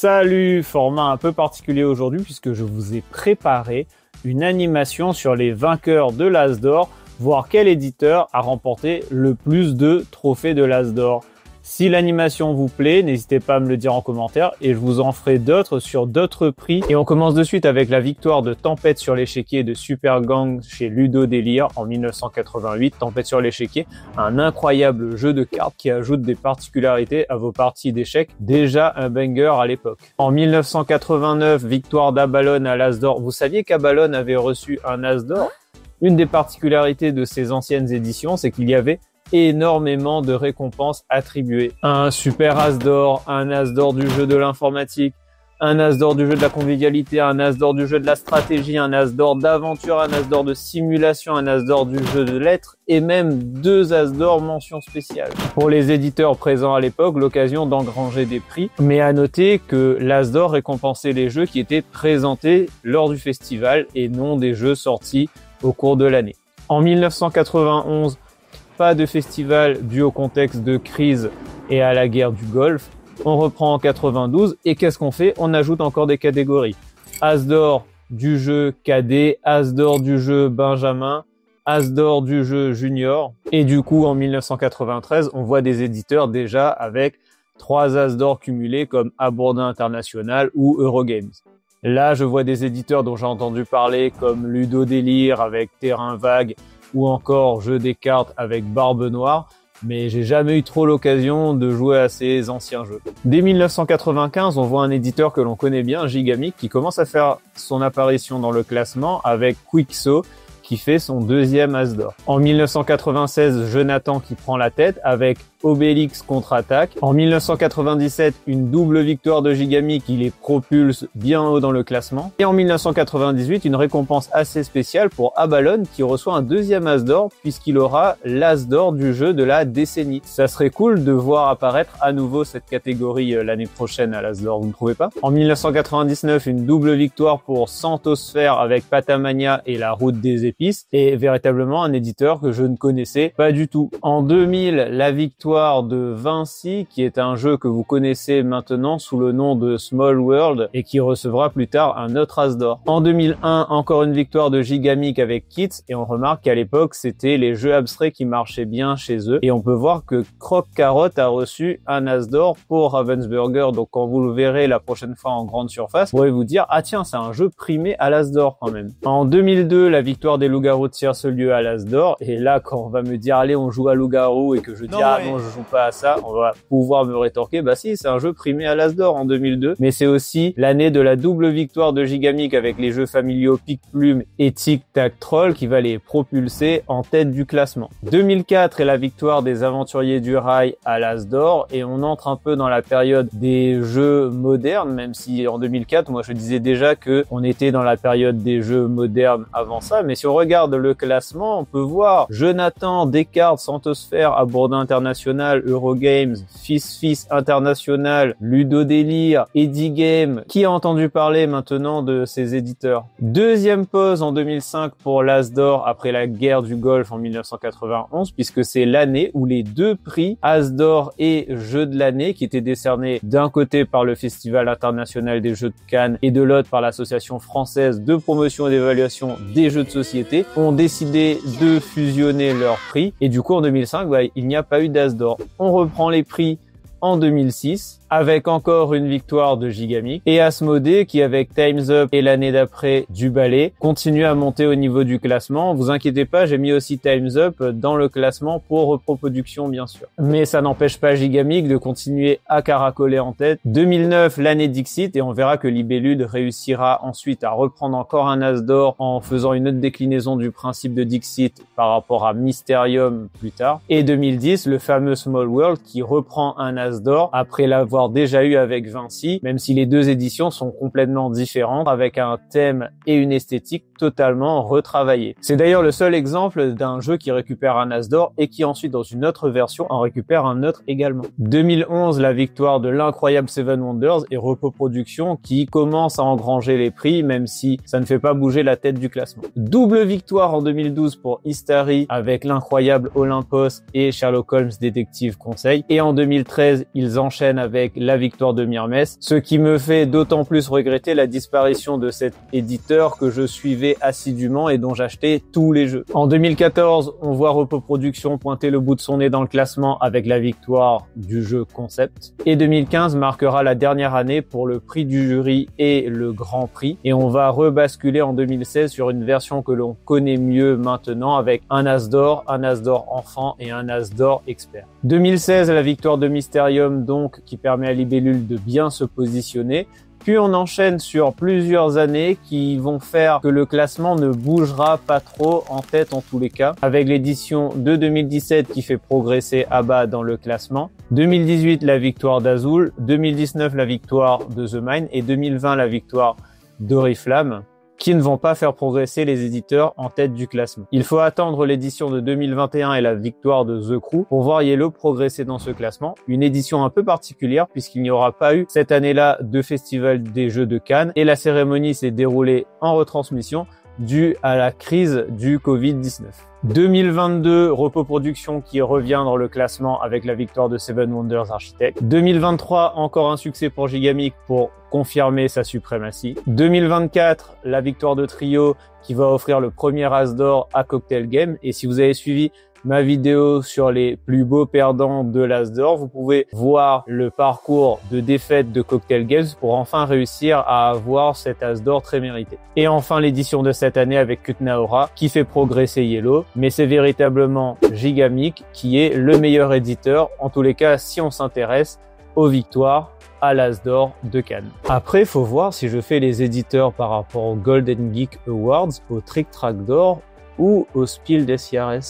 Salut, format un peu particulier aujourd'hui puisque je vous ai préparé une animation sur les vainqueurs de l'As d'Or, voir quel éditeur a remporté le plus de trophées de l'As d'Or. Si l'animation vous plaît, n'hésitez pas à me le dire en commentaire et je vous en ferai d'autres sur d'autres prix. Et on commence de suite avec la victoire de Tempête sur l'échiquier de Super Gang chez Ludo Délire en 1988. Tempête sur l'échiquier, un incroyable jeu de cartes qui ajoute des particularités à vos parties d'échecs, déjà un banger à l'époque. En 1989, victoire d'Abalone à l'As d'Or. Vous saviez qu'Abalone avait reçu un As d'Or? Une des particularités de ces anciennes éditions, c'est qu'il y avait énormément de récompenses attribuées. Un super As d'Or, un As d'Or du jeu de l'informatique, un As d'Or du jeu de la convivialité, un As d'Or du jeu de la stratégie, un As d'Or d'aventure, un As d'Or de simulation, un As d'Or du jeu de lettres et même 2 As d'Or mention spéciale. Pour les éditeurs présents à l'époque, l'occasion d'engranger des prix, mais à noter que l'As d'Or récompensait les jeux qui étaient présentés lors du festival et non des jeux sortis au cours de l'année. En 1991, pas de festival dû au contexte de crise et à la guerre du Golfe. On reprend en 92 et qu'est-ce qu'on fait? On ajoute encore des catégories. As d'Or du jeu cadet, As d'Or du jeu Benjamin, As d'Or du jeu junior. Et du coup, en 1993, on voit des éditeurs déjà avec 3 As d'Or cumulés comme Abourdin International ou Eurogames. Là, je vois des éditeurs dont j'ai entendu parler comme Ludo Délire avec Terrain Vague ou encore Jeu des cartes avec Barbe Noire, mais j'ai jamais eu trop l'occasion de jouer à ces anciens jeux. Dès 1995, on voit un éditeur que l'on connaît bien, Gigamic, qui commence à faire son apparition dans le classement avec Quixo, qui fait son 2e As d'Or. En 1996, Jonathan qui prend la tête avec Obélix contre-attaque. En 1997, une double victoire de Gigamic qui les propulse bien haut dans le classement. Et en 1998, une récompense assez spéciale pour Abalone qui reçoit un 2e As d'Or puisqu'il aura l'As d'Or du jeu de la décennie. Ça serait cool de voir apparaître à nouveau cette catégorie l'année prochaine à l'As d'Or, vous ne trouvez pas? En 1999, une double victoire pour Santosphère avec Patamania et la Route des Épices. Et véritablement un éditeur que je ne connaissais pas du tout. En 2000, la victoire de Vinci, qui est un jeu que vous connaissez maintenant sous le nom de Small World et qui recevra plus tard un autre As d'Or. En 2001, encore une victoire de Gigamic avec Kits et on remarque qu'à l'époque, c'était les jeux abstraits qui marchaient bien chez eux et on peut voir que Croque Carotte a reçu un As d'Or pour Ravensburger. Donc quand vous le verrez la prochaine fois en grande surface, vous pourrez vous dire « Ah tiens, c'est un jeu primé à l'As d'Or quand même ». En 2002, la victoire des Loups-Garous de Tierce-Lieu à l'As d'Or et là, quand on va me dire « Allez, on joue à Loup-Garou » et que je dis « Ah non, je joue pas à ça », on va pouvoir me rétorquer, bah si, c'est un jeu primé à l'As d'Or en 2002, mais c'est aussi l'année de la double victoire de Gigamic avec les jeux familiaux Pic Plume et Tic Tac Troll qui va les propulser en tête du classement. 2004 est la victoire des Aventuriers du Rail à l'As d'Or et on entre un peu dans la période des jeux modernes, même si en 2004, moi je disais déjà que on était dans la période des jeux modernes avant ça, mais si on regarde le classement, on peut voir Jonathan, Descartes, Santosphère, Abourdin International, Eurogames, Fils International, Ludo Délire, Eddie Game. Qui a entendu parler maintenant de ces éditeurs? Deuxième pause en 2005 pour l'As d'Or après la guerre du Golfe en 1991, puisque c'est l'année où les 2 prix As d'Or et Jeu de l'année, qui étaient décernés d'un côté par le Festival international des jeux de Cannes et de l'autre par l'Association française de promotion et d'évaluation des jeux de société, ont décidé de fusionner leurs prix. Et du coup, en 2005, il n'y a pas eu d'As d'Or. On reprend les prix en 2006 avec encore une victoire de Gigamic et Asmodée qui avec Time's Up et l'année d'après du Ballet continue à monter au niveau du classement. Vous inquiétez pas, j'ai mis aussi Time's Up dans le classement pour reproduction bien sûr. Mais ça n'empêche pas Gigamic de continuer à caracoler en tête. 2009, l'année Dixit et on verra que Libellude réussira ensuite à reprendre encore un As d'Or en faisant une autre déclinaison du principe de Dixit par rapport à Mysterium plus tard. Et 2010, le fameux Small World qui reprend un As d'Or après l'avoir déjà eu avec Vinci, même si les 2 éditions sont complètement différentes, avec un thème et une esthétique totalement retravaillés. C'est d'ailleurs le seul exemple d'un jeu qui récupère un As d'Or et qui ensuite, dans une autre version, en récupère un autre également. 2011, la victoire de l'incroyable Seven Wonders et Repoproduction qui commence à engranger les prix, même si ça ne fait pas bouger la tête du classement. Double victoire en 2012 pour Hystary avec l'incroyable Olympos et Sherlock Holmes Détective Conseil. Et en 2013, ils enchaînent avec avec la victoire de Myrmes, ce qui me fait d'autant plus regretter la disparition de cet éditeur que je suivais assidûment et dont j'achetais tous les jeux. En 2014, on voit Repos Productions pointer le bout de son nez dans le classement avec la victoire du jeu Concept. Et 2015 marquera la dernière année pour le prix du jury et le Grand Prix. Et on va rebasculer en 2016 sur une version que l'on connaît mieux maintenant avec un As d'or, un As d'or enfant et un As d'or expert. 2016, la victoire de Mysterium donc qui permet à Libellule de bien se positionner. Puis on enchaîne sur plusieurs années qui vont faire que le classement ne bougera pas trop en tête en tous les cas, avec l'édition de 2017 qui fait progresser Abba dans le classement, 2018 la victoire d'Azul, 2019 la victoire de The Mind et 2020 la victoire d'Oriflamme, qui ne vont pas faire progresser les éditeurs en tête du classement. Il faut attendre l'édition de 2021 et la victoire de The Crew pour voir Yellow progresser dans ce classement. Une édition un peu particulière puisqu'il n'y aura pas eu cette année-là de Festival des Jeux de Cannes et la cérémonie s'est déroulée en retransmission due à la crise du Covid-19. 2022, Repos Productions qui revient dans le classement avec la victoire de Seven Wonders Architect. 2023, encore un succès pour Gigamic pour confirmer sa suprématie. 2024, la victoire de Trio qui va offrir le premier As d'or à Cocktail Game. Et si vous avez suivi ma vidéo sur les plus beaux perdants de l'As d'or, vous pouvez voir le parcours de défaite de Cocktail Games pour enfin réussir à avoir cet As d'or très mérité. Et enfin l'édition de cette année avec Kutnaora qui fait progresser Yellow, mais c'est véritablement Gigamic qui est le meilleur éditeur, en tous les cas si on s'intéresse aux victoires à l'As d'or de Cannes. Après, faut voir si je fais les éditeurs par rapport aux Golden Geek Awards, au Trick Track d'or ou au Spiel des Jahres.